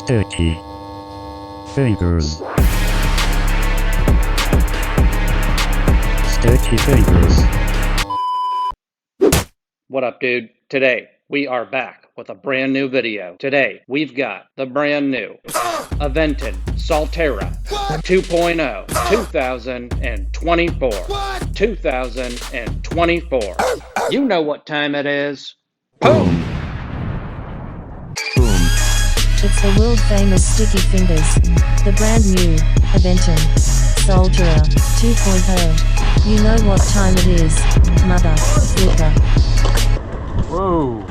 Sticky fingers. Sticky fingers. What up, dude? Today, we are back with a brand new video. Today, we've got the brand new Aventon Soltera 2.0 2024. 2024. You know what time it is. Boom! It's the world-famous Sticky Fingers, the brand new Aventon Soltera 2.0. You know what time it is, mother flipper. Whoa!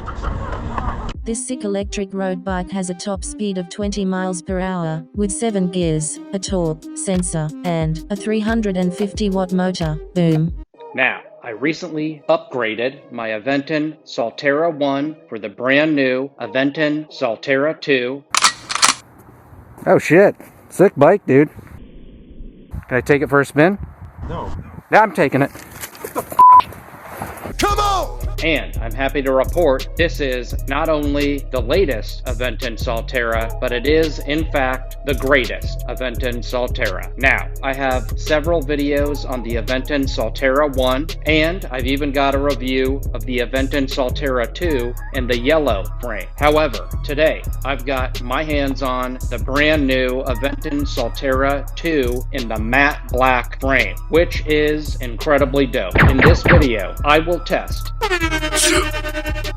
This sick electric road bike has a top speed of 20 miles per hour, with 7 gears, a torque sensor, and a 350-watt motor. Boom. Now, I recently upgraded my Aventon Soltera 1 for the brand new Aventon Soltera 2. Oh shit. Sick bike, dude. Can I take it for a spin? No. Yeah, I'm taking it. Come on! And I'm happy to report this is not only the latest Aventon Soltera, but it is, in fact, the greatest Aventon Soltera. Now, I have several videos on the Aventon Soltera 1, and I've even got a review of the Aventon Soltera 2 in the yellow frame. However, today, I've got my hands on the brand new Aventon Soltera 2 in the matte black frame, which is incredibly dope. In this video, I will test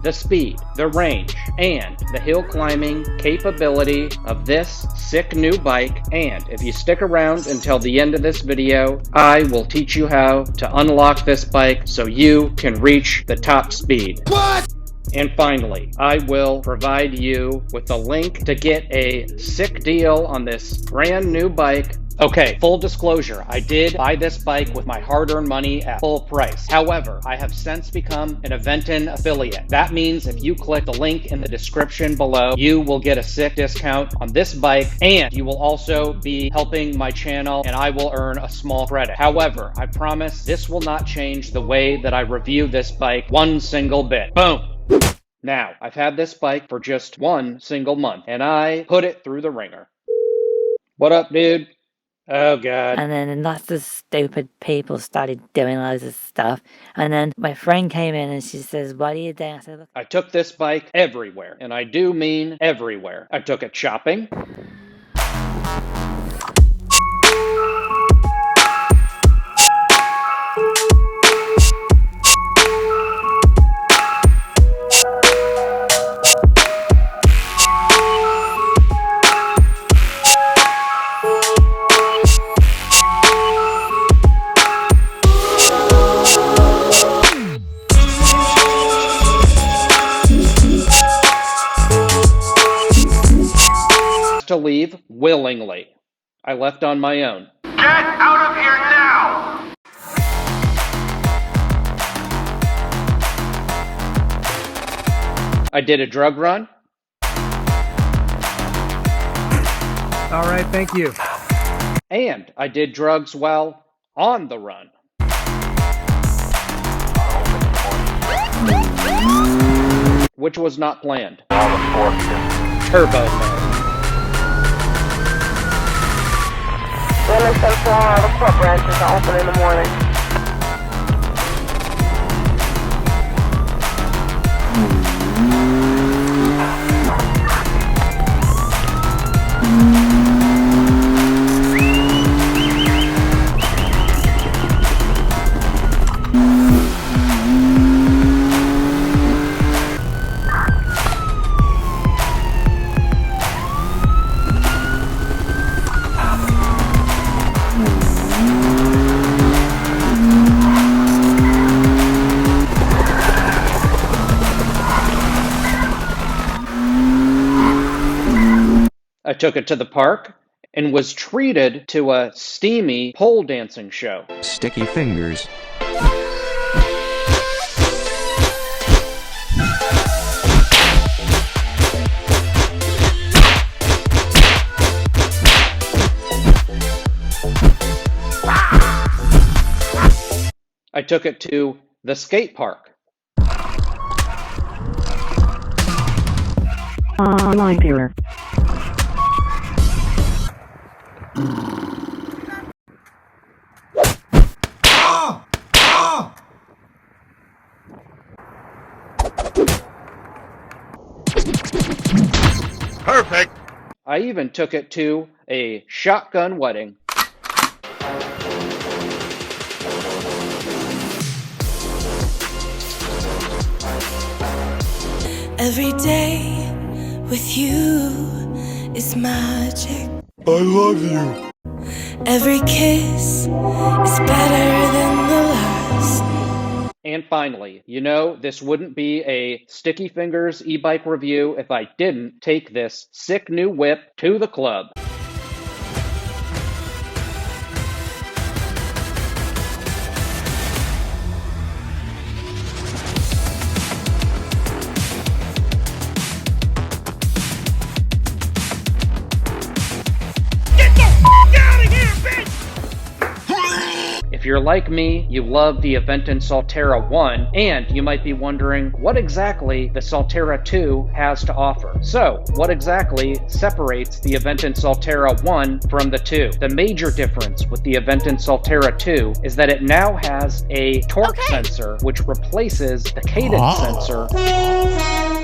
the speed, the range, and the hill climbing capability of this sick new bike. And if you stick around until the end of this video, I will teach you how to unlock this bike so you can reach the top speed. What? And finally, I will provide you with a link to get a sick deal on this brand new bike. Okay, full disclosure, I did buy this bike with my hard-earned money at full price. However, I have since become an Aventon affiliate. That means if you click the link in the description below, you will get a sick discount on this bike, and you will also be helping my channel, and I will earn a small credit. However, I promise this will not change the way that I review this bike one single bit. Boom! Now, I've had this bike for just one single month, and I put it through the ringer. What up, dude? Oh, God. And then lots of stupid people started doing loads of stuff. And then my friend came in and she says, "What are you doing?" I said, "Look." I took this bike everywhere, and I do mean everywhere. I took it shopping. To leave willingly. I left on my own. Get out of here now! I did a drug run. All right, thank you. And I did drugs while on the run. Which was not planned. Turbo mode. Women say 4 hour club branches are open in the morning. I took it to the park and was treated to a steamy pole dancing show. Sticky fingers. I took it to the skate park. Online viewer. Perfect. I even took it to a shotgun wedding. Every day with you is magic. I love you. Every kiss is better than the last. And finally, you know, this wouldn't be a Sticky Fingers e-bike review if I didn't take this sick new whip to the club. If you're like me, you love the Aventon Soltera 1, and you might be wondering what exactly the Soltera 2 has to offer. So, what exactly separates the Aventon Soltera 1 from the 2? The major difference with the Aventon Soltera 2 is that it now has a torque sensor, which replaces the cadence sensor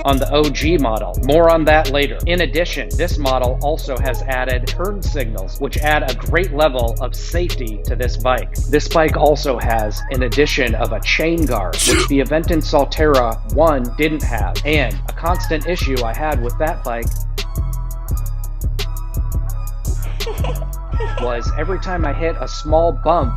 on the OG model. More on that later. In addition, this model also has added turn signals, which add a great level of safety to this bike. This bike also has an addition of a chain guard, which the Aventon Soltera 1 didn't have. And a constant issue I had with that bike was every time I hit a small bump,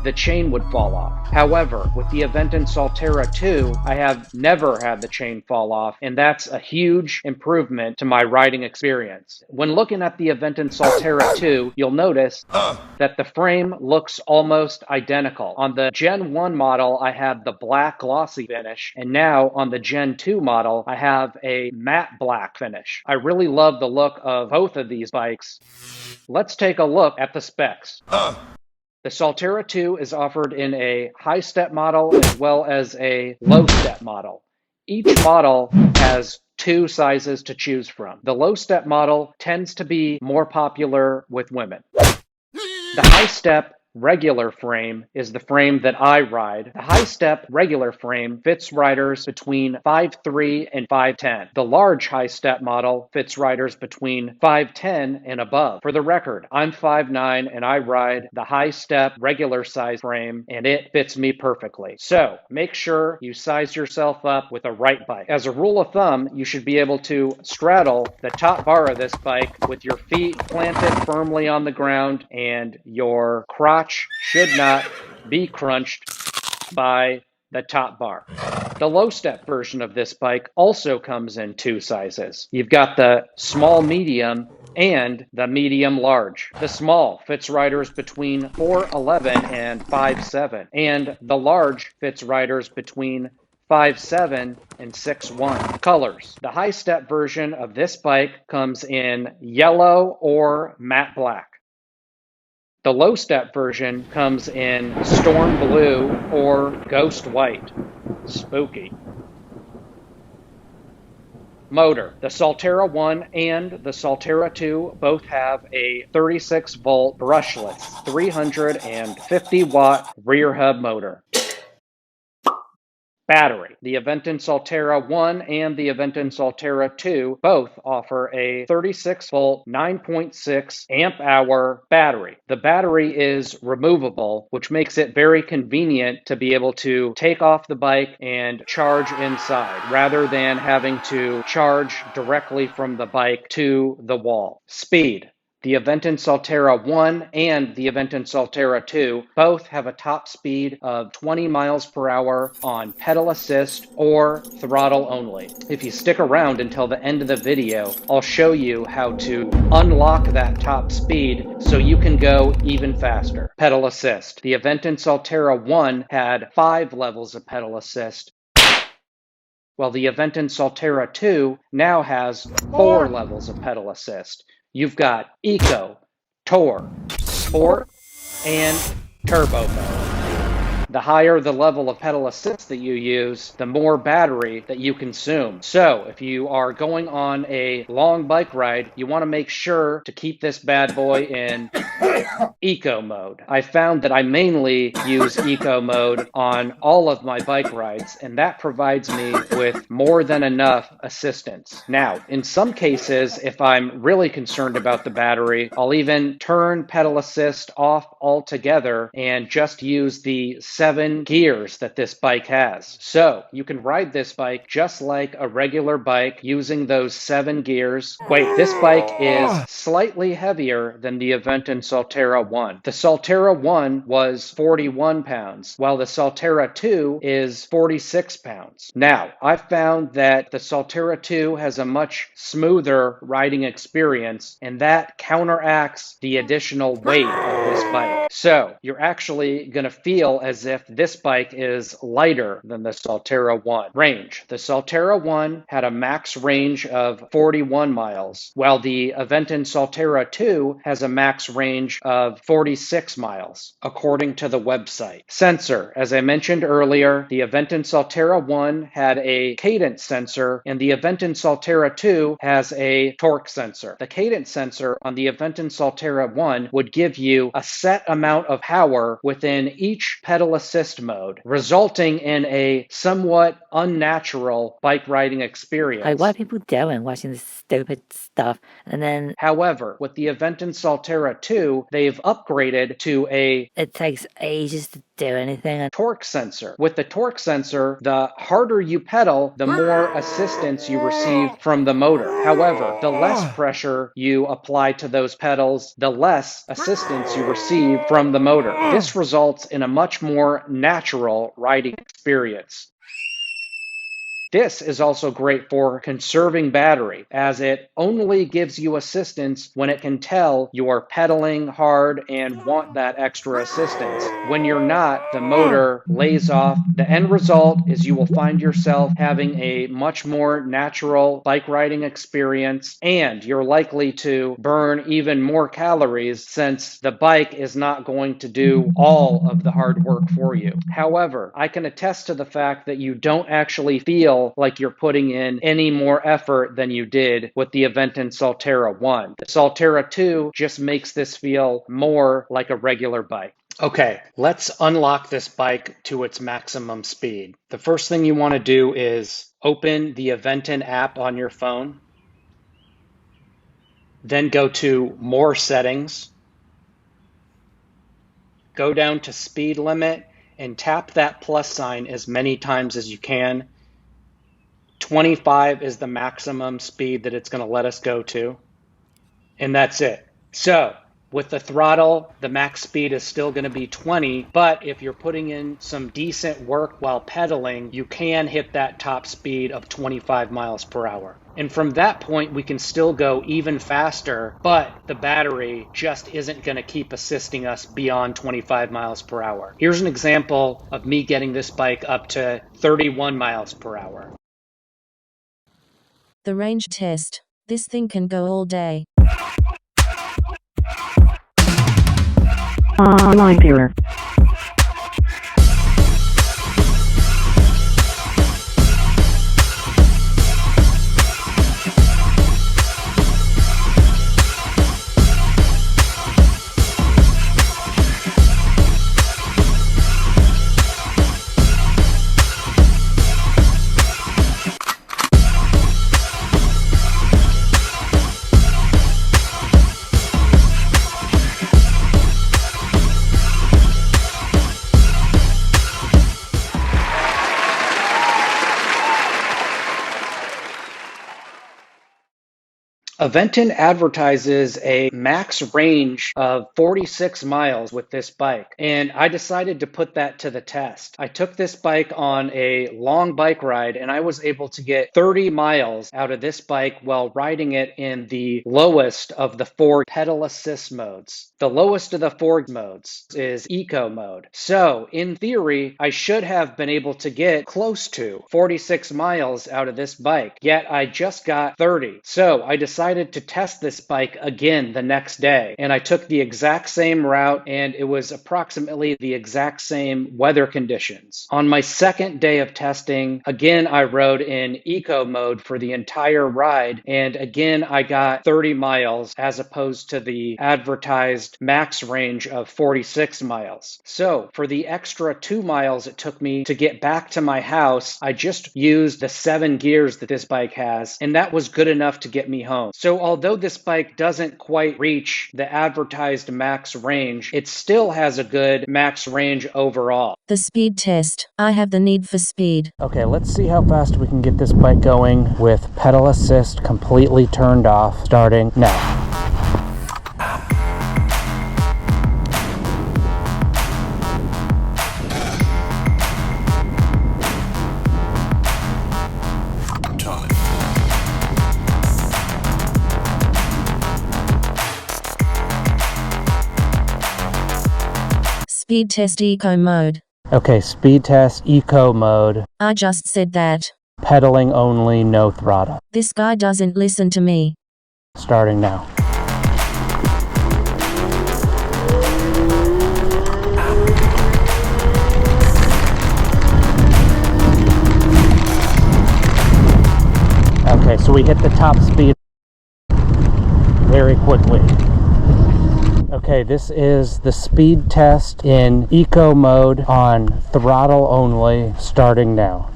the chain would fall off. However, with the Aventon Soltera 2, I have never had the chain fall off, and that's a huge improvement to my riding experience. When looking at the Aventon Soltera 2, you'll notice that the frame looks almost identical. On the Gen 1 model, I had the black glossy finish, and now on the Gen 2 model, I have a matte black finish. I really love the look of both of these bikes. Let's take a look at the specs. The Soltera 2 is offered in a high-step model as well as a low-step model. Each model has two sizes to choose from. The low-step model tends to be more popular with women. The high-step regular frame is the frame that I ride. The high-step regular frame fits riders between 5'3" and 5'10". The large high-step model fits riders between 5'10" and above. For the record, I'm 5'9", and I ride the high-step regular size frame, and it fits me perfectly. So make sure you size yourself up with a right bike. As a rule of thumb, you should be able to straddle the top bar of this bike with your feet planted firmly on the ground, and your crotch should not be crunched by the top bar. The low step version of this bike also comes in two sizes. You've got the small medium and the medium large. The small fits riders between 4'11" and 5'7", and the large fits riders between 5'7" and 6'1". Colors. The high step version of this bike comes in yellow or matte black. The low step version comes in storm blue or ghost white. Spooky. Motor. The Soltera 1 and the Soltera 2 both have a 36-volt brushless 350-watt rear hub motor. Battery. The Aventon Soltera 1 and the Aventon Soltera 2 both offer a 36-volt 9.6 amp-hour battery. The battery is removable, which makes it very convenient to be able to take off the bike and charge inside, rather than having to charge directly from the bike to the wall. Speed. The Aventon Soltera 1 and the Aventon Soltera 2 both have a top speed of 20 miles per hour on pedal assist or throttle only. If you stick around until the end of the video, I'll show you how to unlock that top speed so you can go even faster. Pedal assist. The Aventon Soltera 1 had 5 levels of pedal assist, while the Aventon Soltera 2 now has 4 levels of pedal assist. You've got Eco, Tour, Sport, and Turbo mode. the higher the level of pedal assist that you use, the more battery that you consume. So if you are going on a long bike ride, you want to make sure to keep this bad boy in eco mode. I found that I mainly use eco mode on all of my bike rides, and that provides me with more than enough assistance. Now, in some cases, if I'm really concerned about the battery, I'll even turn pedal assist off altogether and just use the 7 gears that this bike has. So you can ride this bike just like a regular bike using those 7 gears. Wait, this bike is slightly heavier than the Aventon Soltera 1. The Soltera 1 was 41 pounds, while the Soltera 2 is 46 pounds. Now, I found that the Soltera 2 has a much smoother riding experience, and that counteracts the additional weight of this bike. So, you're actually going to feel as if this bike is lighter than the Soltera 1. Range. The Soltera 1 had a max range of 41 miles, while the Aventon Soltera 2 has a max range of 46 miles, according to the website. Sensor. As I mentioned earlier, the Aventon Soltera 1 had a cadence sensor, and the Aventon Soltera 2 has a torque sensor. The cadence sensor on the Aventon Soltera 1 would give you a set amount of power within each pedal assist mode, resulting in a somewhat unnatural bike riding experience. Like, what are people doing watching this stupid stuff? And then However, with the Aventon Soltera 2, they've upgraded to a it takes ages to do anything. torque sensor. With the torque sensor, the harder you pedal, the more assistance you receive from the motor. However, the less pressure you apply to those pedals, the less assistance you receive from the motor. This results in a much more natural riding experience. This is also great for conserving battery, as it only gives you assistance when it can tell you're pedaling hard and want that extra assistance. When you're not, the motor lays off. The end result is you will find yourself having a much more natural bike riding experience, and you're likely to burn even more calories since the bike is not going to do all of the hard work for you. However, I can attest to the fact that you don't actually feel like you're putting in any more effort than you did with the Aventon Soltera 1. The Soltera 2 just makes this feel more like a regular bike. Okay, let's unlock this bike to its maximum speed. The first thing you want to do is open the Aventon app on your phone. Then go to More Settings. Go down to Speed Limit and tap that plus sign as many times as you can. 25 is the maximum speed that it's going to let us go to. And that's it. So with the throttle, the max speed is still going to be 20, but if you're putting in some decent work while pedaling, you can hit that top speed of 25 miles per hour. And from that point, we can still go even faster, but the battery just isn't going to keep assisting us beyond 25 miles per hour. Here's an example of me getting this bike up to 31 miles per hour. The range test. This thing can go all day. Online dealer. Aventon advertises a max range of 46 miles with this bike, and I decided to put that to the test. I took this bike on a long bike ride, and I was able to get 30 miles out of this bike while riding it in the lowest of the 4 pedal assist modes. The lowest of the 4 modes is eco mode. So, in theory, I should have been able to get close to 46 miles out of this bike, yet I just got 30. So, I decided decided to test this bike again the next day, and I took the exact same route, and it was approximately the exact same weather conditions. On my second day of testing, again I rode in eco mode for the entire ride, and again I got 30 miles as opposed to the advertised max range of 46 miles. So for the extra 2 miles it took me to get back to my house, I just used the 7 gears that this bike has, and that was good enough to get me home. So although this bike doesn't quite reach the advertised max range, it still has a good max range overall. The speed test. I have the need for speed. Okay, let's see how fast we can get this bike going with pedal assist completely turned off, starting now. Speed test eco mode. Okay, speed test, eco mode, I just said that. pedaling only, no throttle. This guy doesn't listen to me. Starting now. Okay, so we hit the top speed very quickly. Okay, this is the speed test in eco mode on throttle only, starting now.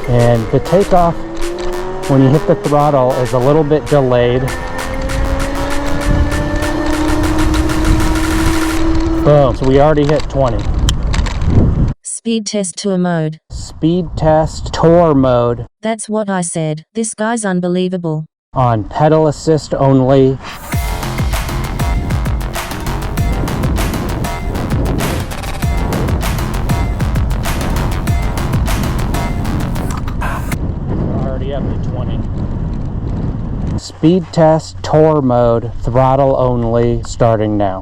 And the takeoff when you hit the throttle is a little bit delayed. Boom, so we already hit 20. Speed test tour mode. Speed test tour mode That's what I said. This guy's unbelievable. on pedal assist only. Already up to 20. Speed test tour mode, throttle only, starting now.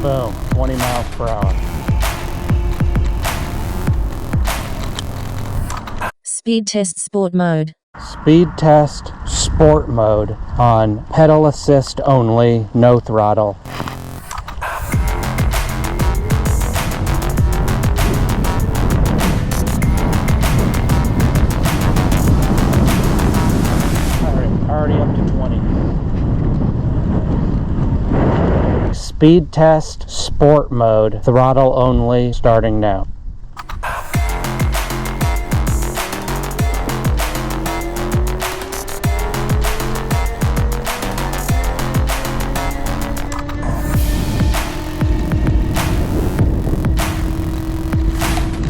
Boom, 20 miles per hour. Speed test sport mode. Speed test sport mode on pedal assist only, no throttle. Already up to 20. Speed test sport mode, throttle only, starting now.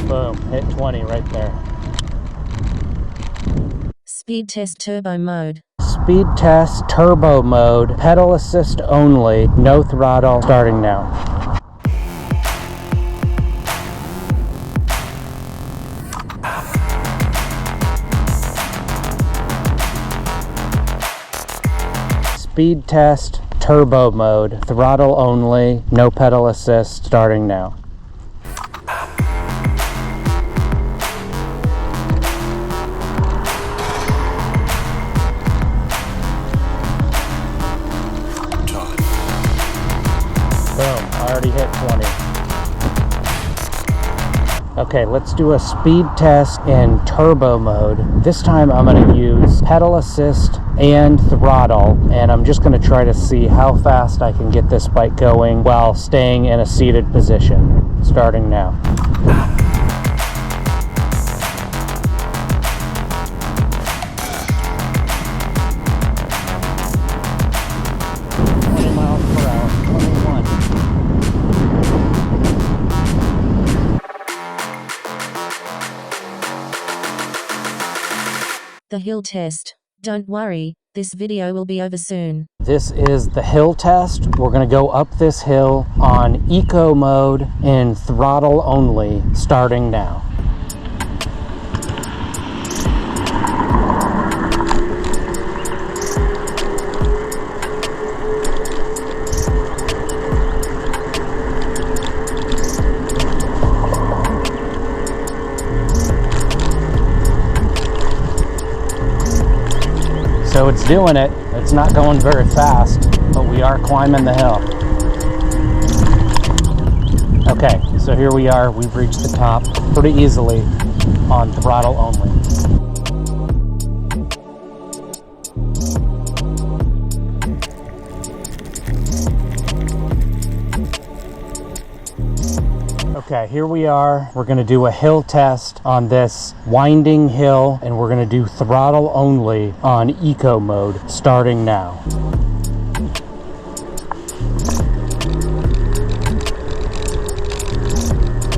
Boom, hit 20 right there. Speed test turbo mode. Speed test turbo mode, pedal assist only, no throttle, starting now. Speed test turbo mode, throttle only, no pedal assist, starting now. Boom, already hit 20. Okay, let's do a speed test in turbo mode. This time I'm going to use pedal assist and throttle, and I'm just going to try to see how fast I can get this bike going while staying in a seated position. Starting now. The hill test. Don't worry, this video will be over soon. This is the hill test. We're going to go up this hill on eco mode and throttle only, starting now. So it's doing it. It's not going very fast, but we are climbing the hill. Okay, so here we are. We've reached the top pretty easily on throttle only. Okay, here we are. We're going to do a hill test on this winding hill, and we're going to do throttle only on eco mode starting now.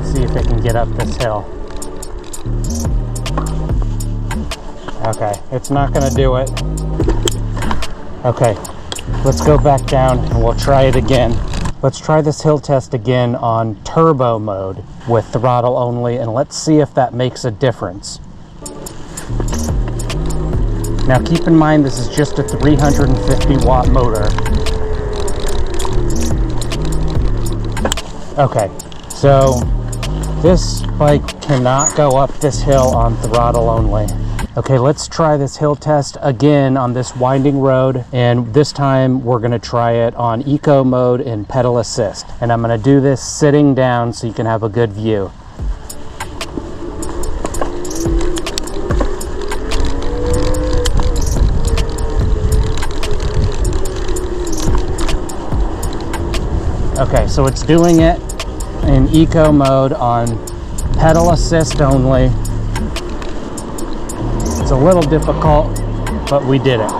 See if it can get up this hill. Okay, it's not going to do it. Okay, let's go back down and we'll try it again. Let's try this hill test again on turbo mode with throttle only, and let's see if that makes a difference. Now keep in mind this is just a 350 watt motor. Okay, so this bike cannot go up this hill on throttle only. Okay, let's try this hill test again on this winding road, and this time we're going to try it on eco mode and pedal assist. And I'm going to do this sitting down so you can have a good view. Okay, so it's doing it in eco mode on pedal assist only. It's a little difficult, but we did it.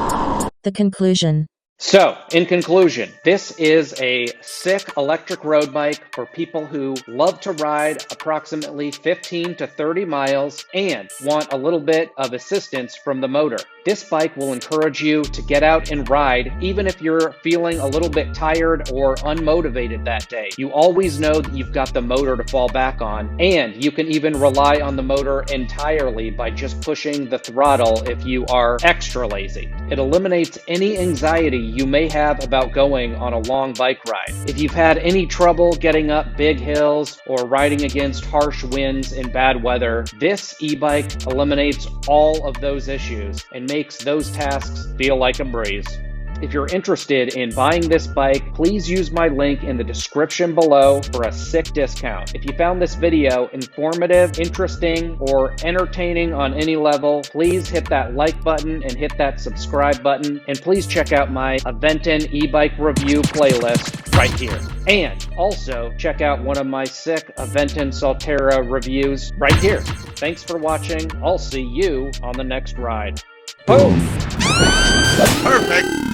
The conclusion. So, in conclusion, this is a sick electric road bike for people who love to ride approximately 15 to 30 miles and want a little bit of assistance from the motor. This bike will encourage you to get out and ride even if you're feeling a little bit tired or unmotivated that day. You always know that you've got the motor to fall back on, and you can even rely on the motor entirely by just pushing the throttle if you are extra lazy. It eliminates any anxiety you may have about going on a long bike ride. If you've had any trouble getting up big hills or riding against harsh winds in bad weather, this e-bike eliminates all of those issues and makes those tasks feel like a breeze. If you're interested in buying this bike, please use my link in the description below for a sick discount. If you found this video informative, interesting, or entertaining on any level, please hit that like button and hit that subscribe button. And please check out my Aventon e-bike review playlist right here. And also check out one of my sick Aventon Soltera reviews right here. Thanks for watching. I'll see you on the next ride. Boom! Perfect.